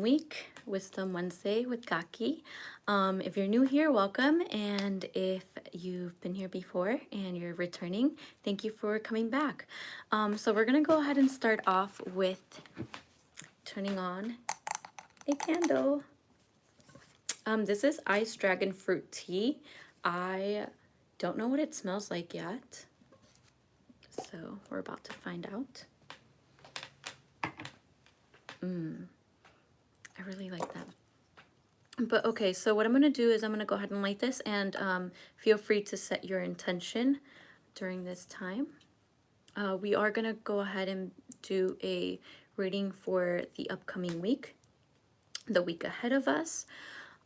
week, Wisdom Wednesday with Kaki. If you're new here, welcome. And if you've been here before and you're returning, thank you for coming back. So we're going to go ahead and start off with turning on a candle. This is iced dragon fruit tea. I don't know what it smells like yet, so we're about to find out. I really like that. But okay, so what I'm going to do is I'm going to go ahead and light this, and feel free to set your intention during this time. We are going to go ahead and do a reading for the upcoming week, the week ahead of us.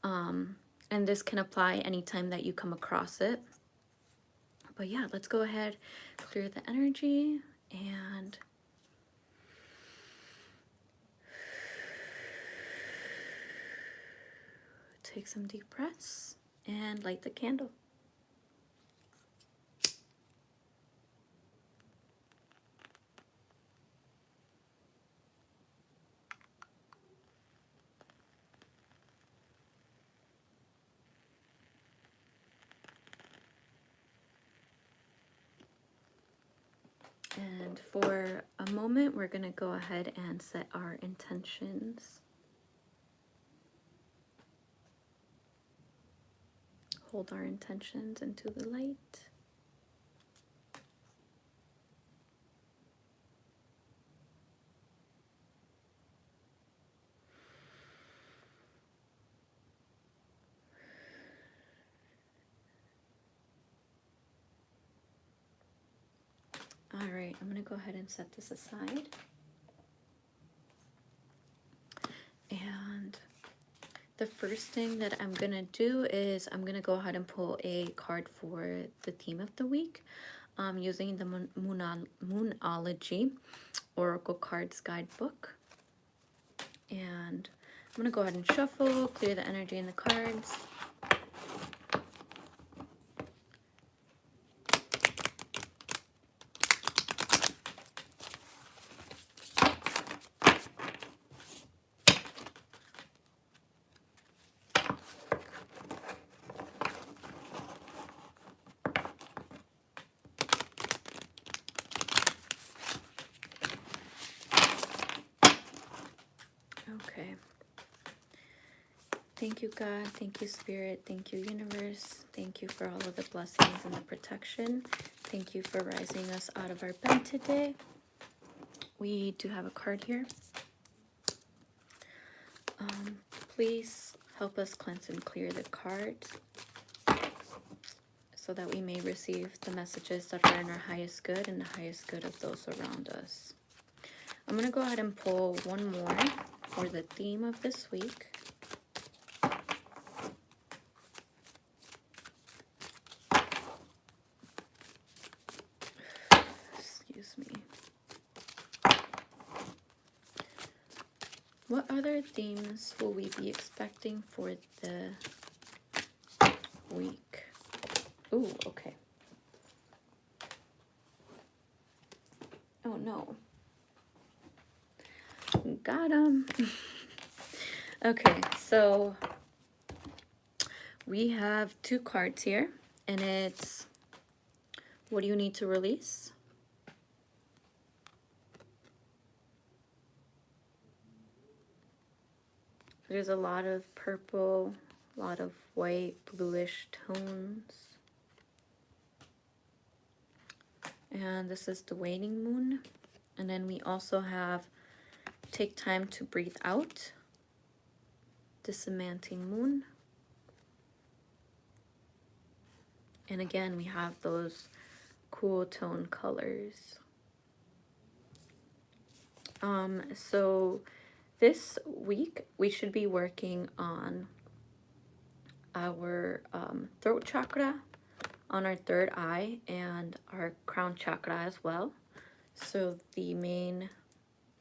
And this can apply anytime that you come across it. But yeah, let's go ahead, clear the energy, and take some deep breaths and light the candle. And for a moment, we're going to go ahead and set our intentions. Hold our intentions into the light. All right, I'm going to go ahead and set this aside. And the first thing that I'm going to do is I'm going to go ahead and pull a card for the theme of the week, using the Moonology Oracle Cards Guidebook. And I'm going to go ahead and shuffle, clear the energy in the cards. Okay. Thank you, God. Thank you, Spirit. Thank you, Universe. Thank you for all of the blessings and the protection. Thank you for rising us out of our bed today. We do have a card here. Please help us cleanse and clear the card so that we may receive the messages that are in our highest good and the highest good of those around us. I'm going to go ahead and pull one more for the theme of this week. Excuse me. What other themes will we be expecting for the week? Ooh, okay. Oh no. Got him. Okay, so we have two cards here, and it's what do you need to release? There's a lot of purple, a lot of white, bluish tones. And this is the waning moon. And then we also have take time to breathe out, dismanting moon. And again, we have those cool tone colors. So this week, we should be working on our throat chakra, on our third eye, and our crown chakra as well. So the main,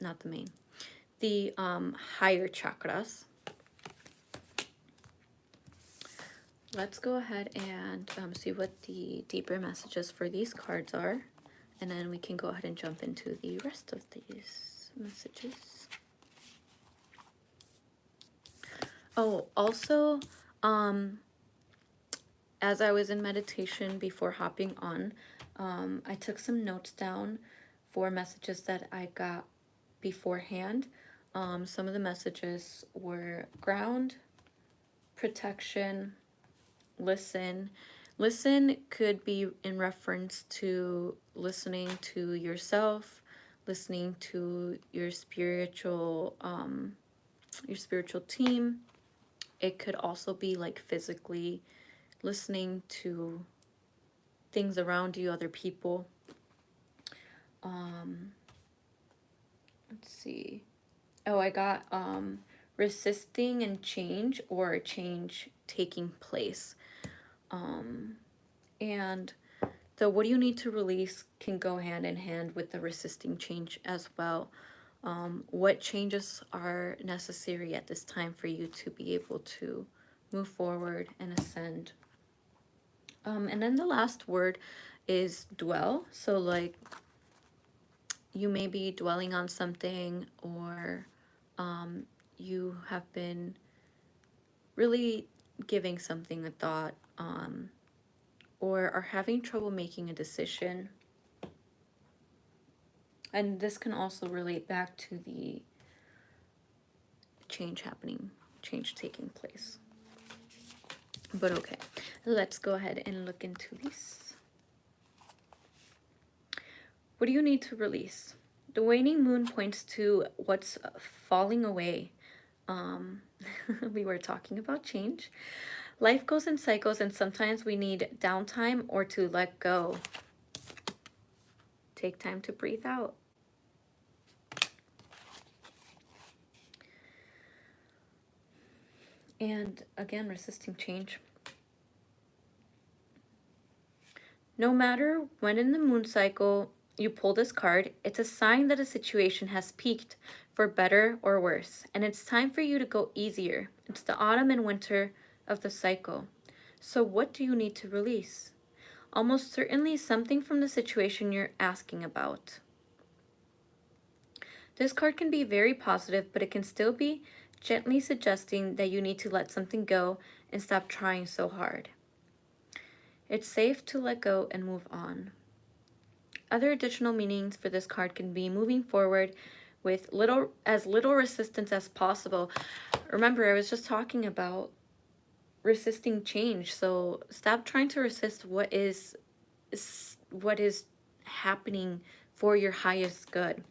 not the main, the higher chakras. Let's go ahead and see what the deeper messages for these cards are, and then we can go ahead and jump into the rest of these messages. Oh, also, um, as I was in meditation before hopping on, I took some notes down for messages that I got beforehand. Some of the messages were ground, protection, listen. Listen could be in reference to listening to yourself, listening to your spiritual team. It could also be like physically listening to things around you, other people. Um, let's see. Oh, I got resisting and change, or change taking place. Um, and the what do you need to release can go hand in hand with the resisting change as well. What changes are necessary at this time for you to be able to move forward and ascend? And then the last word is dwell. So, like, you may be dwelling on something, or you have been really giving something a thought, or are having trouble making a decision. And this can also relate back to the change happening, change taking place. But okay, let's go ahead and look into these. What do you need to release? The waning moon points to what's falling away. Um, we were talking about change. Life goes in cycles, and sometimes we need downtime or to let go. Take time to breathe out. And again, resisting change. No matter when in the moon cycle you pull this card, it's a sign that a situation has peaked for better or worse, and it's time for you to go easier. It's the autumn and winter of the cycle. So, what do you need to release? Almost certainly something from the situation you're asking about. This card can be very positive, but it can still be gently suggesting that you need to let something go and stop trying so hard. It's safe to let go and move on. Other additional meanings for this card can be moving forward with little resistance as possible. Remember, I was just talking about resisting change, so stop trying to resist what is happening for your highest good.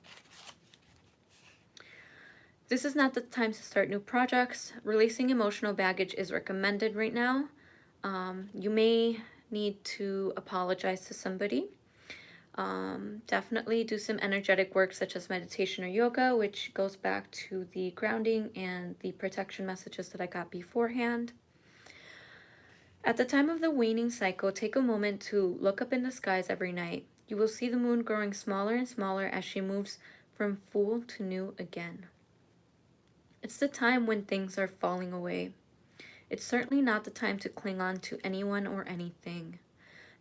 This is not the time to start new projects. Releasing emotional baggage is recommended right now. You may need to apologize to somebody. Definitely do some energetic work such as meditation or yoga, which goes back to the grounding and the protection messages that I got beforehand. At the time of the waning cycle, take a moment to look up in the skies every night. You will see the moon growing smaller and smaller as she moves from full to new again. It's the time when things are falling away. It's certainly not the time to cling on to anyone or anything.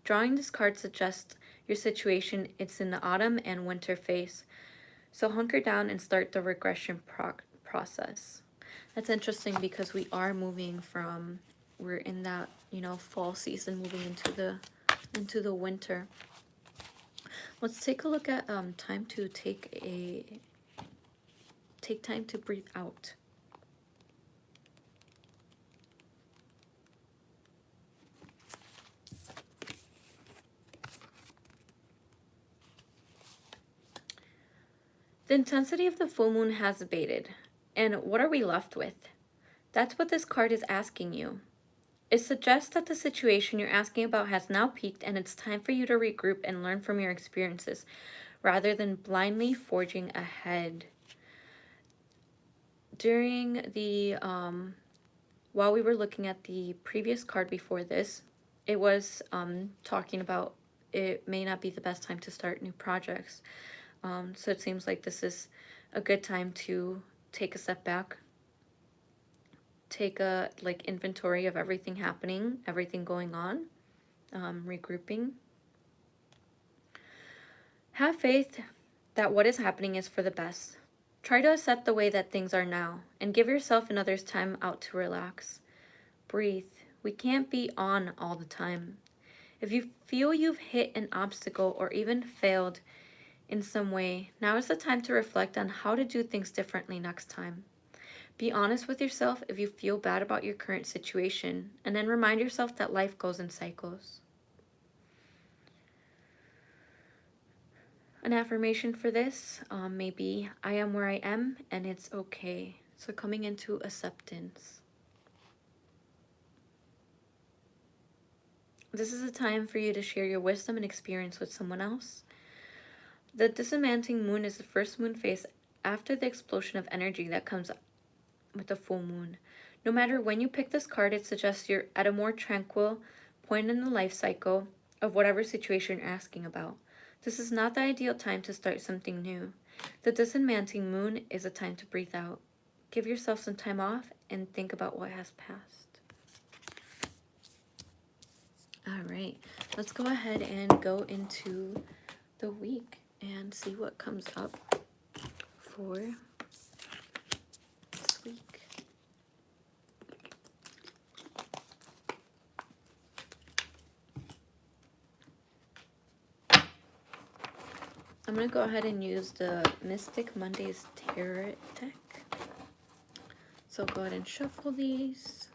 Drawing this card suggests your situation it's in the autumn and winter phase. So hunker down and start the regression process. That's interesting because we're in that, fall season, moving into the winter. Let's take a look at time to take time to breathe out. The intensity of the full moon has abated. And what are we left with? That's what this card is asking you. It suggests that the situation you're asking about has now peaked, and it's time for you to regroup and learn from your experiences rather than blindly forging ahead. During the while we were looking at the previous card before this, it was talking about it may not be the best time to start new projects. So it seems like this is a good time to take a step back, take a inventory of everything happening, everything going on, regrouping. Have faith that what is happening is for the best. Try to accept the way that things are now and give yourself and others time out to relax. Breathe. We can't be on all the time. If you feel you've hit an obstacle or even failed in some way, now is the time to reflect on how to do things differently next time. Be honest with yourself if you feel bad about your current situation, and then remind yourself that life goes in cycles. An affirmation for this may be, I am where I am and it's okay. So coming into acceptance. This is a time for you to share your wisdom and experience with someone else. The dismantling moon is the first moon phase after the explosion of energy that comes with the full moon. No matter when you pick this card, it suggests you're at a more tranquil point in the life cycle of whatever situation you're asking about. This is not the ideal time to start something new. The dismantling moon is a time to breathe out. Give yourself some time off and think about what has passed. All right, let's go ahead and go into the week and see what comes up for this week. I'm going to go ahead and use the Mystic Mondays Tarot deck. So go ahead and shuffle these.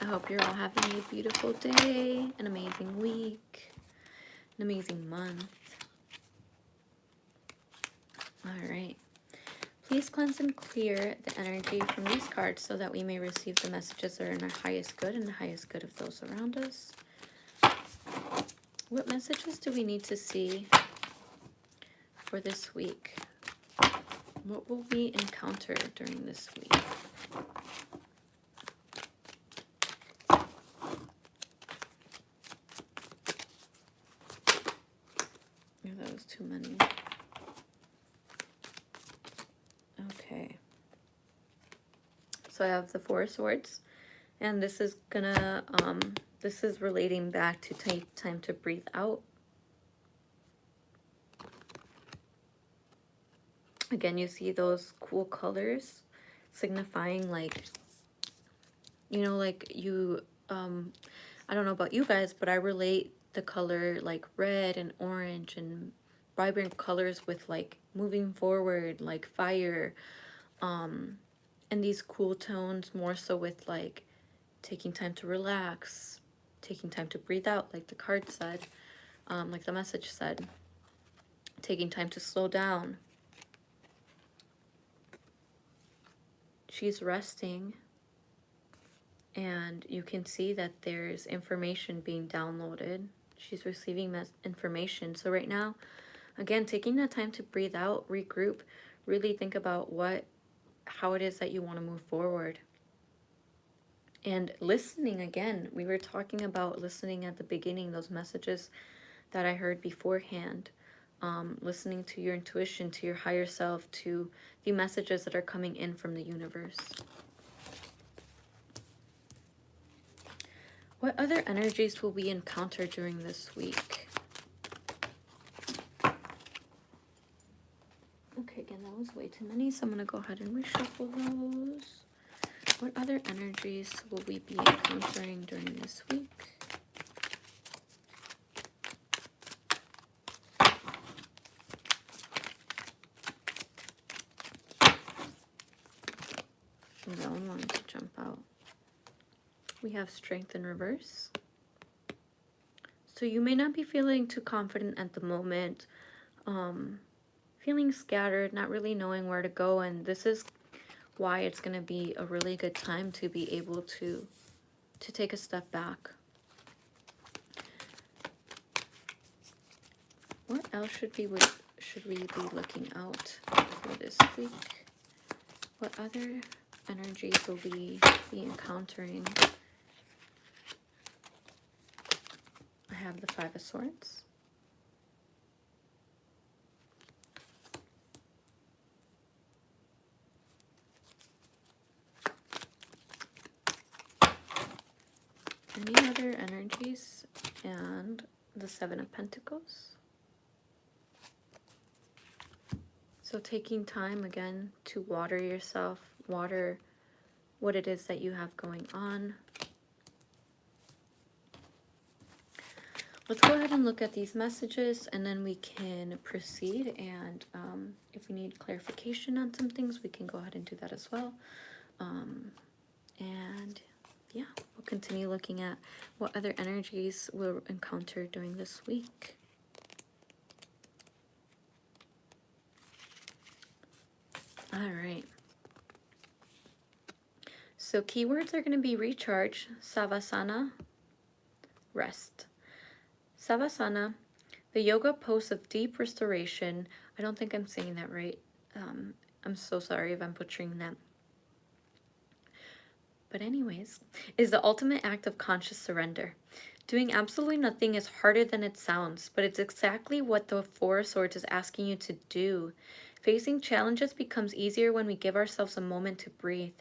I hope you're all having a beautiful day, an amazing week, an amazing month. All right. Please cleanse and clear the energy from these cards so that we may receive the messages that are in our highest good and the highest good of those around us. What messages do we need to see for this week? What will we encounter during this week? Oh, that was too many. Okay. So I have the Four of Swords, and this is gonna, this is relating back to take time to breathe out. Again, you see those cool colors signifying like, you know, like you, I don't know about you guys, but I relate the color like red and orange and vibrant colors with like moving forward, like fire, and these cool tones more so with like taking time to relax, taking time to breathe out, like the card said, like the message said, taking time to slow down. She's resting, and you can see that there's information being downloaded. She's receiving information. So right now, again, taking that time to breathe out, regroup, really think about how it is that you want to move forward. And listening, again, we were talking about listening at the beginning, those messages that I heard beforehand. Listening to your intuition, to your higher self, to the messages that are coming in from the universe. What other energies will we encounter during this week? Okay, again, that was way too many, so I'm going to go ahead and reshuffle those. What other energies will we be encountering during this week? That one wanted to jump out. We have Strength in reverse. So you may not be feeling too confident at the moment, feeling scattered, not really knowing where to go, and this is why it's going to be a really good time to be able to take a step back. What else should we be looking out for this week? What other energies will we be encountering? I have the Five of Swords. Any other energies and the Seven of Pentacles. So taking time again to water yourself, water what it is that you have going on. Let's go ahead and look at these messages, and then we can proceed. And if we need clarification on some things, we can go ahead and do that as well. And yeah, we'll continue looking at what other energies we'll encounter during this week. All right. So keywords are going to be recharge, savasana, rest. Savasana, the yoga pose of deep restoration. I don't think I'm saying that right. I'm so sorry if I'm butchering that. But anyways, is the ultimate act of conscious surrender. Doing absolutely nothing is harder than it sounds, but it's exactly what the Four of Swords is asking you to do. Facing challenges becomes easier when we give ourselves a moment to breathe.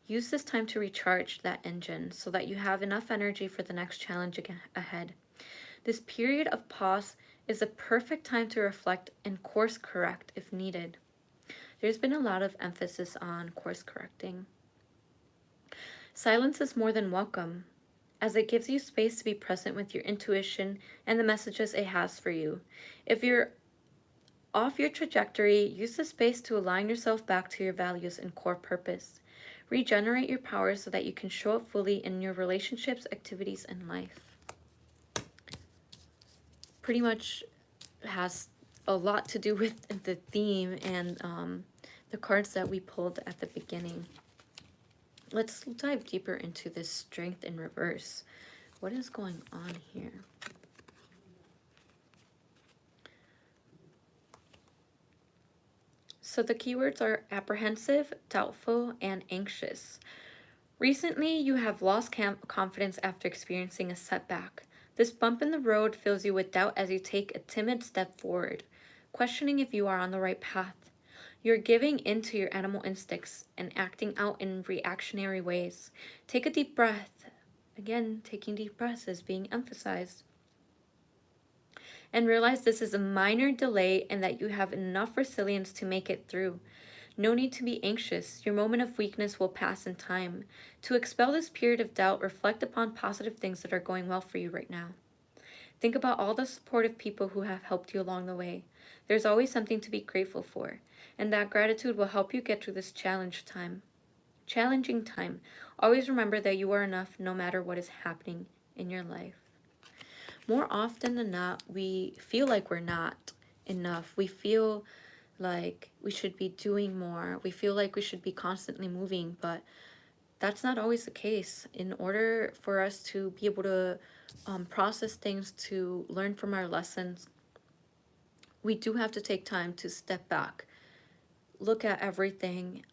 Use this time to recharge that engine so that you have enough energy for the next challenge ahead. This period of pause is a perfect time to reflect and course correct if needed. There's been a lot of emphasis on course correcting. Silence is more than welcome, as it gives you space to be present with your intuition and the messages it has for you. If you're off your trajectory, use the space to align yourself back to your values and core purpose. Regenerate your power so that you can show up fully in your relationships, activities, and life. Pretty much has a lot to do with the theme and the cards that we pulled at the beginning. Let's dive deeper into this strength in reverse. What is going on here? So the keywords are apprehensive, doubtful, and anxious. Recently, you have lost confidence after experiencing a setback. This bump in the road fills you with doubt as you take a timid step forward, questioning if you are on the right path. You're giving in to your animal instincts and acting out in reactionary ways. Take a deep breath. Again, taking deep breaths is being emphasized. And realize this is a minor delay and that you have enough resilience to make it through. No need to be anxious. Your moment of weakness will pass in time. To expel this period of doubt, reflect upon positive things that are going well for you right now. Think about all the supportive people who have helped you along the way. There's always something to be grateful for, and that gratitude will help you get through this challenging time. Always remember that you are enough no matter what is happening in your life. More often than not, we feel like we're not enough. We feel like we should be doing more. We feel like we should be constantly moving, but that's not always the case. In order for us to be able to process things, to learn from our lessons, we do have to take time to step back, look at everything,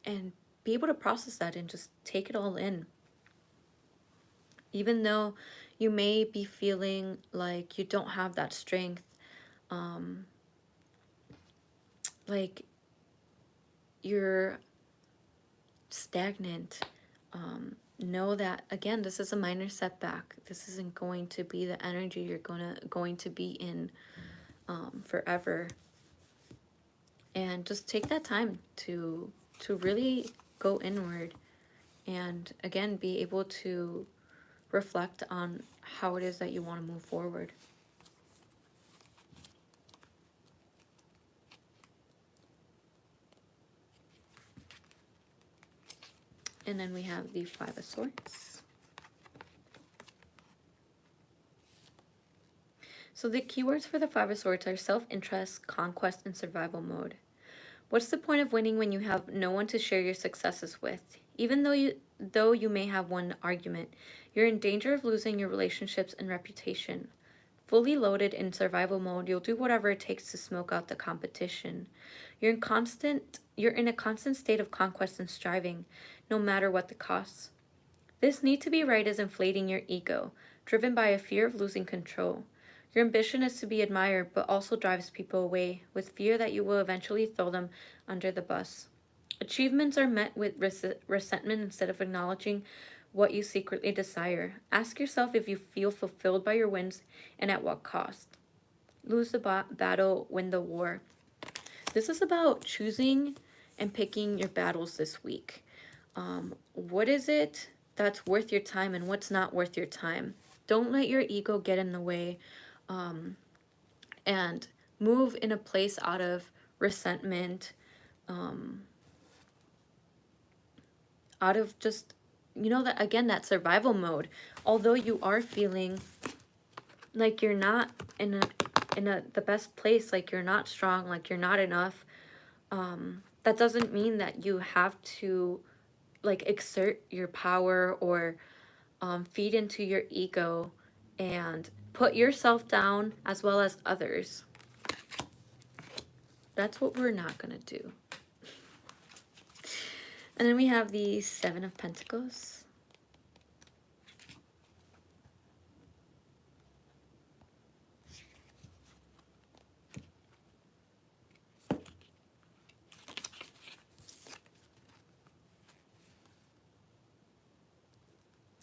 and be able to process that and just take it all in. Even though you may be feeling like you don't have that strength, like you're stagnant, know that, again, this is a minor setback. This isn't going to be the energy you're going to be in forever. And just take that time to really go inward and, again, be able to reflect on how it is that you want to move forward. And then we have the Five of Swords. So the keywords for the Five of Swords are self-interest, conquest, and survival mode. What's the point of winning when you have no one to share your successes with? Even though you may have won an argument, you're in danger of losing your relationships and reputation. Fully loaded in survival mode, you'll do whatever it takes to smoke out the competition. You're in a constant state of conquest and striving, no matter what the cost. This need to be right is inflating your ego, driven by a fear of losing control. Your ambition is to be admired, but also drives people away, with fear that you will eventually throw them under the bus. Achievements are met with resentment instead of acknowledging what you secretly desire. Ask yourself if you feel fulfilled by your wins and at what cost. Lose the battle, win the war. This is about choosing and picking your battles this week. What is it that's worth your time and what's not worth your time? Don't let your ego get in the way, and move in a place out of resentment, out of just, that again, that survival mode. Although you are feeling like you're not in the best place, like you're not strong, like you're not enough, that doesn't mean that you have to like exert your power or feed into your ego and put yourself down as well as others. That's what we're not going to do. And then we have the Seven of Pentacles.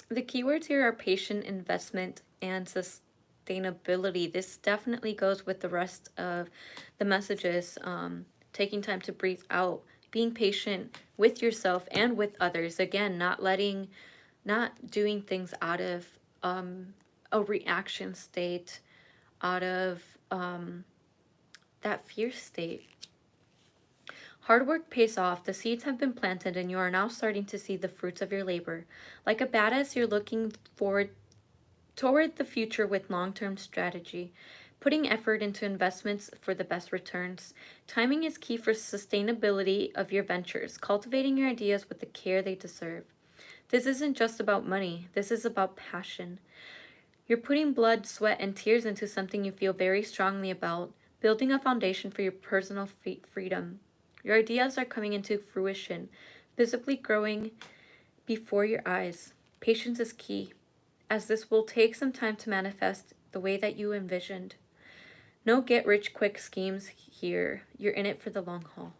The keywords here are patient, investment, and sustainability. This definitely goes with the rest of the messages. Taking time to breathe out, being patient with yourself and with others. Again, not doing things out of a reaction state, out of that fear state. Hard work pays off. The seeds have been planted and you are now starting to see the fruits of your labor. Like a badass, you're looking forward toward the future with long-term strategy, putting effort into investments for the best returns. Timing is key for sustainability of your ventures, cultivating your ideas with the care they deserve. This isn't just about money. This is about passion. You're putting blood, sweat, and tears into something you feel very strongly about, building a foundation for your personal freedom. Your ideas are coming into fruition, visibly growing before your eyes. Patience is key, as this will take some time to manifest the way that you envisioned. No get-rich-quick schemes here. You're in it for the long haul.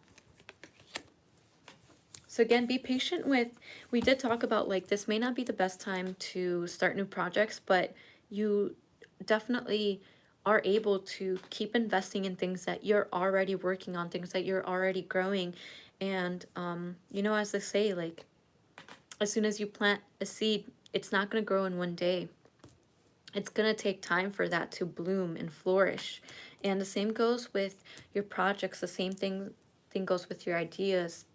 So again, be patient with, we did talk about like this may not be the best time to start new projects, but you definitely are able to keep investing in things that you're already working on, things that you're already growing. And, as they say, like, as soon as you plant a seed, it's not going to grow in one day. It's going to take time for that to bloom and flourish. And the same goes with your projects. The same thing goes with your ideas,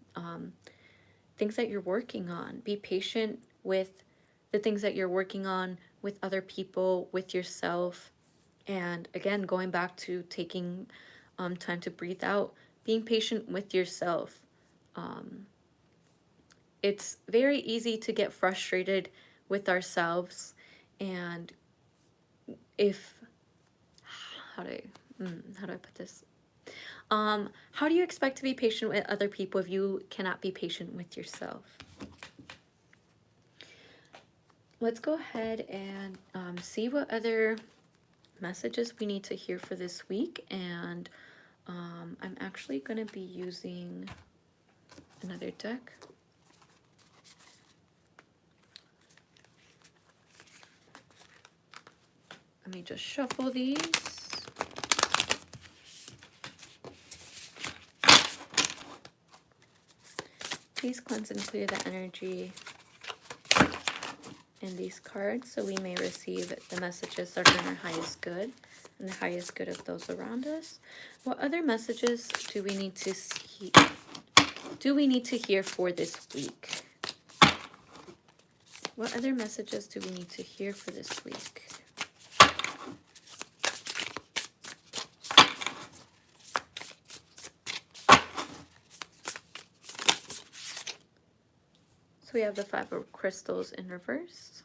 things that you're working on. Be patient with the things that you're working on with other people, with yourself. And again, going back to taking time to breathe out, being patient with yourself. It's very easy to get frustrated with ourselves. And how do I put this? How do you expect to be patient with other people if you cannot be patient with yourself? Let's go ahead and see what other messages we need to hear for this week. And I'm actually going to be using another deck. Let me just shuffle these. Please cleanse and clear the energy in these cards so we may receive the messages that are in our highest good and the highest good of those around us. What other messages do we need to hear for this week? What other messages do we need to hear for this week? So we have the Five of Crystals in reverse.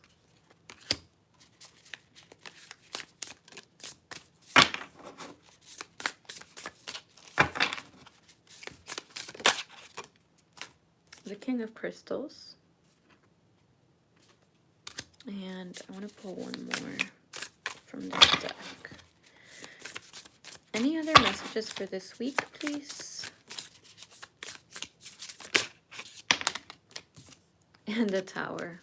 The King of Crystals. And I want to pull one more from this deck. Any other messages for this week, please? And the Tower.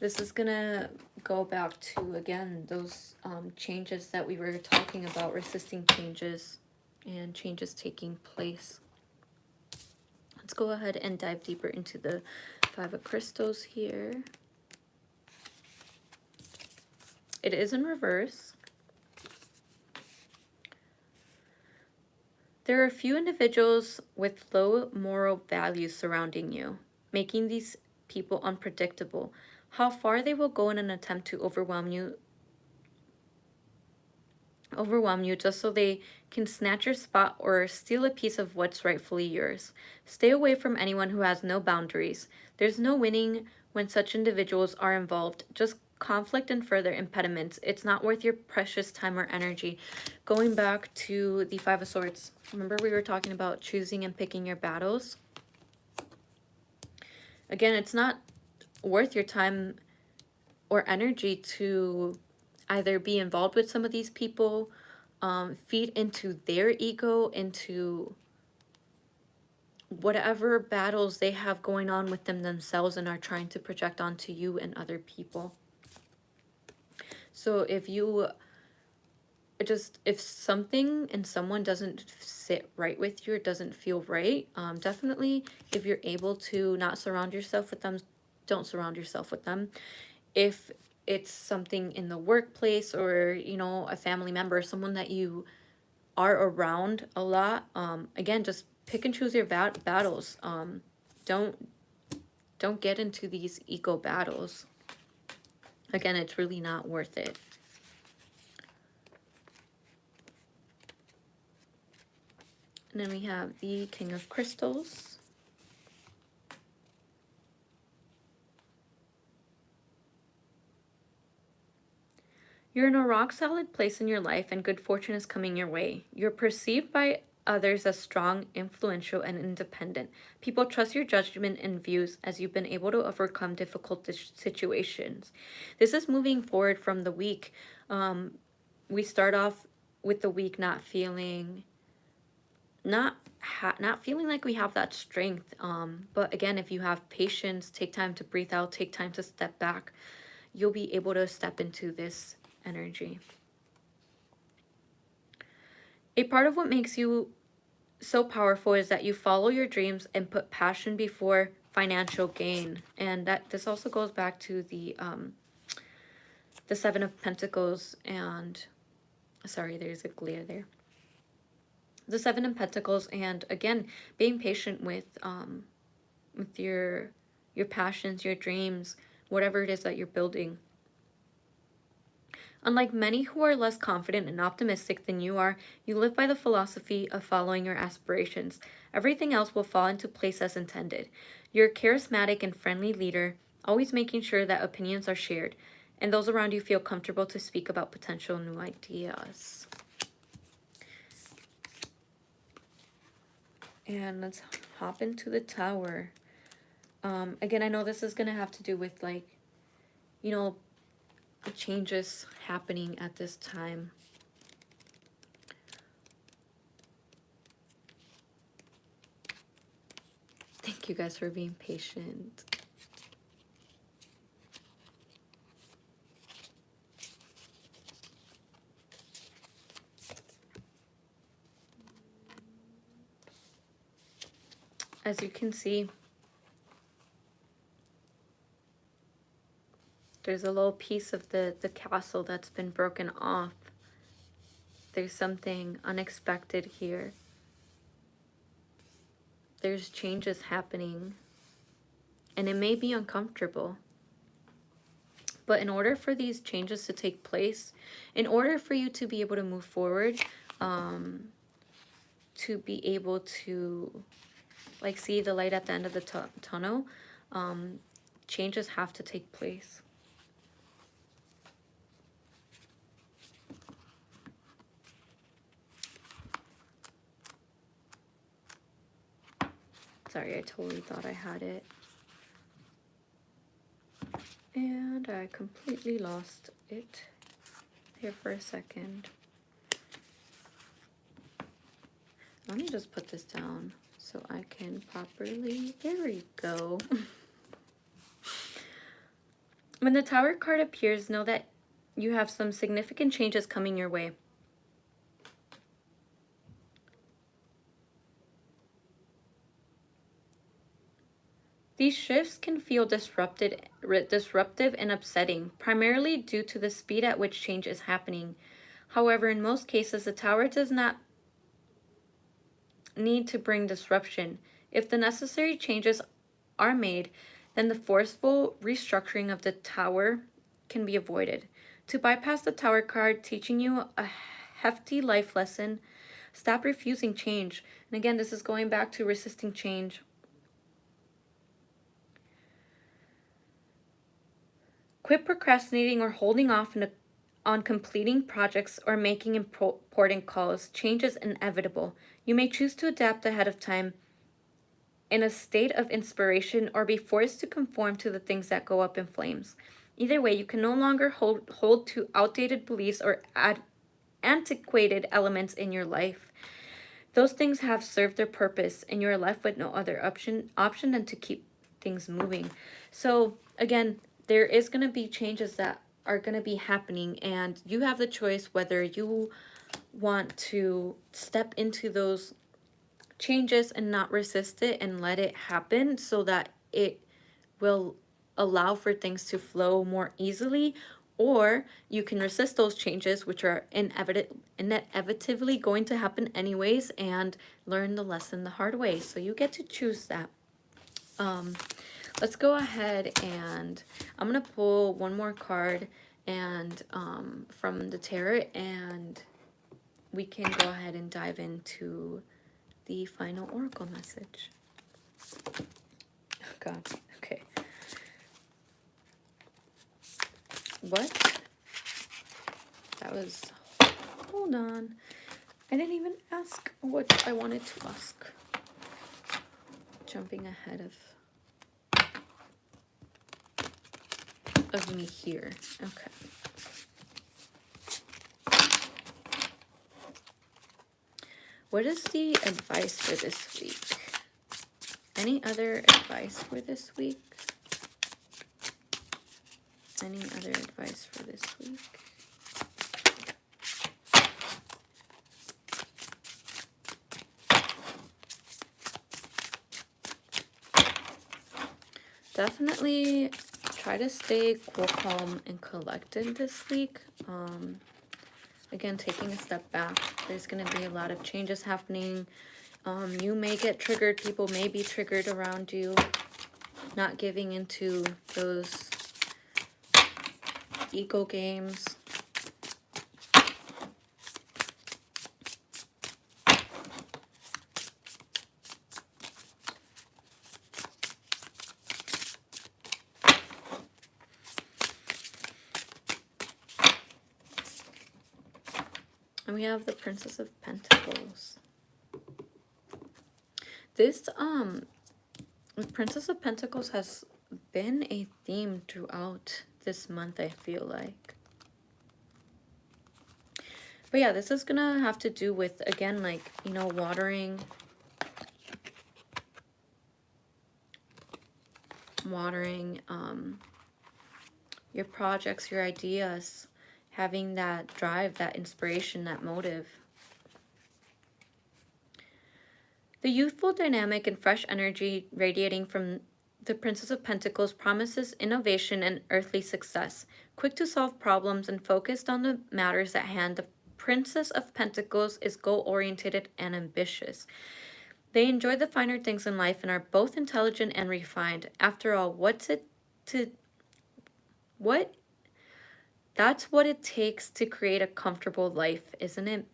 This is gonna go back to, again, those changes that we were talking about, resisting changes and changes taking place. Let's go ahead and dive deeper into the Five of Crystals here. It is in reverse. There are a few individuals with low moral values surrounding you, making these people unpredictable. How far they will go in an attempt to overwhelm you just so they can snatch your spot or steal a piece of what's rightfully yours. Stay away from anyone who has no boundaries. There's no winning when such individuals are involved, just conflict and further impediments. It's not worth your precious time or energy. Going back to the Five of Swords, remember we were talking about choosing and picking your battles? Again, it's not worth your time or energy to either be involved with some of these people, feed into their ego, into whatever battles they have going on with them themselves and are trying to project onto you and other people. So if something and someone doesn't sit right with you or doesn't feel right, definitely if you're able to not surround yourself with them, don't surround yourself with them. If it's something in the workplace or, you know, a family member, someone that you are around a lot, again, just pick and choose your battles. Don't get into these ego battles. Again, it's really not worth it. And then we have the King of Crystals. You're in a rock-solid place in your life and good fortune is coming your way. You're perceived by others as strong, influential, and independent. People trust your judgment and views as you've been able to overcome difficult situations. This is moving forward from the week. We start off with the week not feeling like we have that strength. But again, if you have patience, take time to breathe out, take time to step back, you'll be able to step into this energy. A part of what makes you so powerful is that you follow your dreams and put passion before financial gain. And this also goes back to the Seven of Pentacles, and sorry, there's a glare there. The Seven of Pentacles, and again, being patient with your passions, your dreams, whatever it is that you're building. Unlike many who are less confident and optimistic than you are, you live by the philosophy of following your aspirations. Everything else will fall into place as intended. You're a charismatic and friendly leader, always making sure that opinions are shared, and those around you feel comfortable to speak about potential new ideas. And let's hop into the Tower. Again, I know this is going to have to do with, like, you know, the changes happening at this time. Thank you guys for being patient. As you can see, there's a little piece of the castle that's been broken off. There's something unexpected here. There's changes happening, and it may be uncomfortable. But in order for these changes to take place, in order for you to be able to move forward, to be able to, like, see the light at the end of the tunnel, changes have to take place. Sorry, I totally thought I had it. And I completely lost it here for a second. Let me just put this down so I can properly, there we go. When the Tower card appears, know that you have some significant changes coming your way. These shifts can feel disruptive and upsetting, primarily due to the speed at which change is happening. However, in most cases, the Tower does not need to bring disruption. If the necessary changes are made, then the forceful restructuring of the Tower can be avoided. To bypass the Tower card, teaching you a hefty life lesson, stop refusing change. And again, this is going back to resisting change. Quit procrastinating or holding off on completing projects or making important calls. Change is inevitable. You may choose to adapt ahead of time in a state of inspiration or be forced to conform to the things that go up in flames. Either way, you can no longer hold to outdated beliefs or antiquated elements in your life. Those things have served their purpose, and you're left with no other option than to keep things moving. So again, there is going to be changes that are going to be happening, and you have the choice whether you want to step into those changes and not resist it and let it happen so that it will allow for things to flow more easily, or you can resist those changes, which are inevitably going to happen anyways, and learn the lesson the hard way. So you get to choose that. Let's go ahead and I'm gonna pull one more card and from the tarot, and we can go ahead and dive into the final oracle message. Oh God. Okay. What? That was... Hold on. I didn't even ask what I wanted to ask. Jumping ahead of me here. Okay. What is the advice for this week? Any other advice for this week? Any other advice for this week? Definitely try to stay cool, calm, and collected this week. Again, taking a step back. There's going to be a lot of changes happening. You may get triggered. People may be triggered around you. Not giving into those ego games. And we have the Princess of Pentacles. This, the Princess of Pentacles has been a theme throughout this month, I feel like. But yeah, this is gonna have to do with, again, like, you know, watering your projects, your ideas, having that drive, that inspiration, that motive. The youthful dynamic and fresh energy radiating from the Princess of Pentacles promises innovation and earthly success. Quick to solve problems and focused on the matters at hand, the Princess of Pentacles is goal-oriented and ambitious. They enjoy the finer things in life and are both intelligent and refined. After all, that's what it takes to create a comfortable life, isn't it?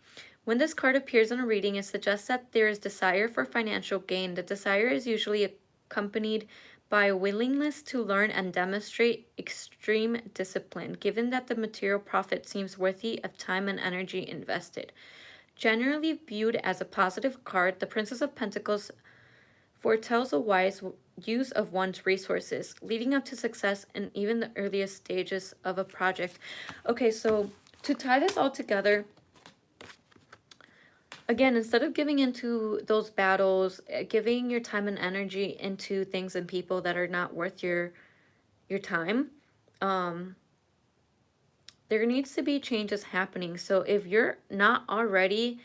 When this card appears in a reading, it suggests that there is desire for financial gain. The desire is usually accompanied by a willingness to learn and demonstrate extreme discipline, given that the material profit seems worthy of time and energy invested. Generally viewed as a positive card, the Princess of Pentacles foretells a wise use of one's resources, leading up to success in even the earliest stages of a project. Okay, so to tie this all together, again, instead of giving into those battles, giving your time and energy into things and people that are not worth your time, um, there needs to be changes happening. So if you're not already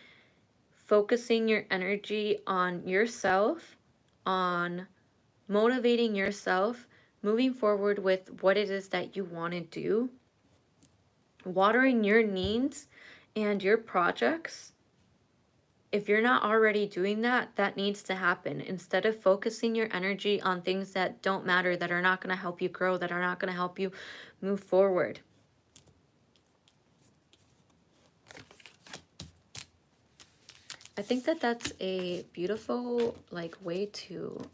focusing your energy on yourself, on motivating yourself, moving forward with what it is that you want to do, watering your needs and your projects, if you're not already doing that, that needs to happen. Instead of focusing your energy on things that don't matter, that are not going to help you grow, that are not going to help you move forward. I think that that's a beautiful way to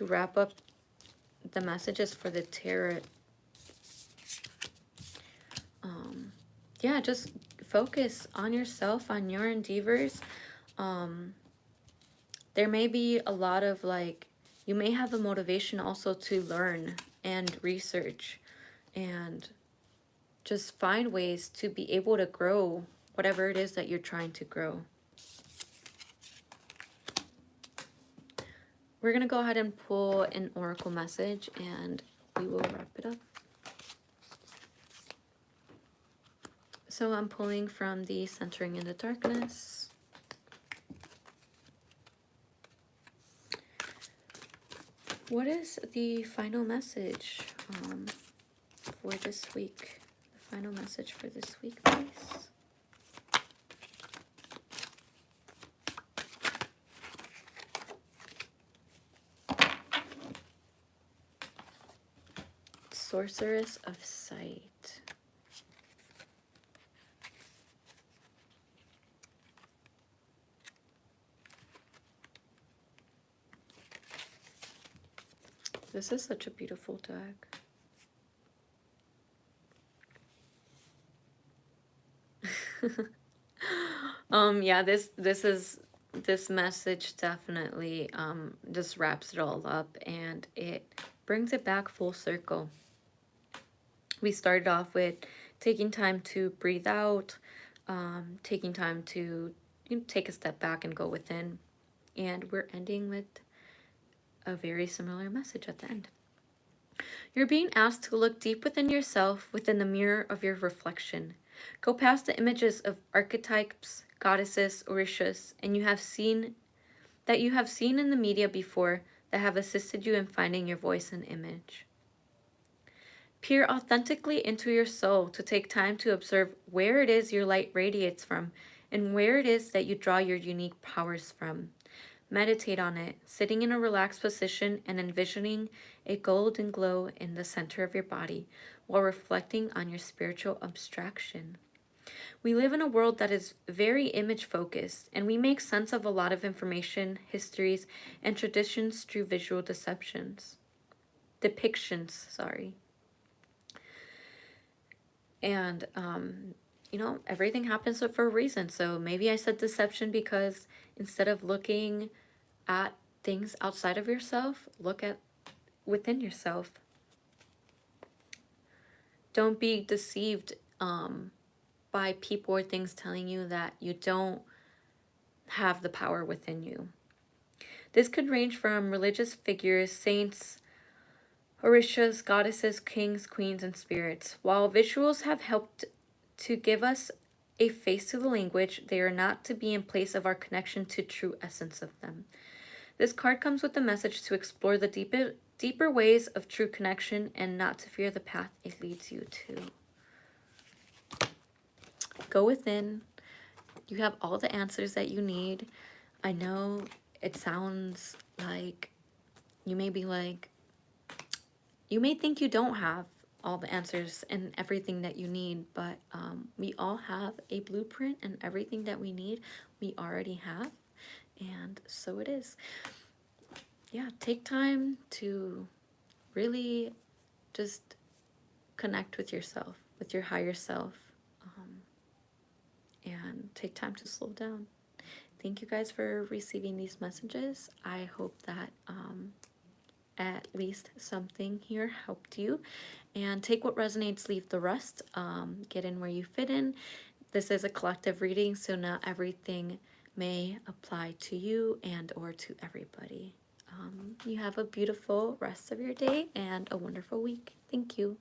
wrap up the messages for the tarot. Yeah, just focus on yourself, on your endeavors. There may be a lot of you may have a motivation also to learn and research and just find ways to be able to grow whatever it is that you're trying to grow. We're going to go ahead and pull an oracle message and we will wrap it up. So I'm pulling from the Centering in the Darkness. What is the final message for this week? The final message for this week, please. Sorceress of Sight. This is such a beautiful deck. Yeah, this message definitely just wraps it all up and it brings it back full circle. We started off with taking time to breathe out, taking time to take a step back and go within, and we're ending with a very similar message at the end. You're being asked to look deep within yourself, within the mirror of your reflection. Go past the images of archetypes, goddesses, orishas, and you have seen in the media before that have assisted you in finding your voice and image. Peer authentically into your soul to take time to observe where it is your light radiates from and where it is that you draw your unique powers from. Meditate on it, sitting in a relaxed position and envisioning a golden glow in the center of your body while reflecting on your spiritual abstraction. We live in a world that is very image focused, and we make sense of a lot of information, histories, and traditions through visual depictions. And, everything happens for a reason. So maybe I said deception because instead of looking at things outside of yourself, look at within yourself. Don't be deceived by people or things telling you that you don't have the power within you. This could range from religious figures, saints, orishas, goddesses, kings, queens, and spirits. While visuals have helped to give us a face to the language, they are not to be in place of our connection to true essence of them. This card comes with the message to explore the deeper ways of true connection and not to fear the path it leads you to. Go within. You have all the answers that you need. I know it sounds like you may think you don't have all the answers and everything that you need, but we all have a blueprint, and everything that we need we already have, and so it is. Yeah, take time to really just connect with yourself, with your higher self, and take time to slow down. Thank you guys for receiving these messages. I hope that at least something here helped you, and take what resonates, leave the rest. Get in where you fit in. This is a collective reading, so not everything may apply to you and or to everybody. you have a beautiful rest of your day and a wonderful week. Thank you.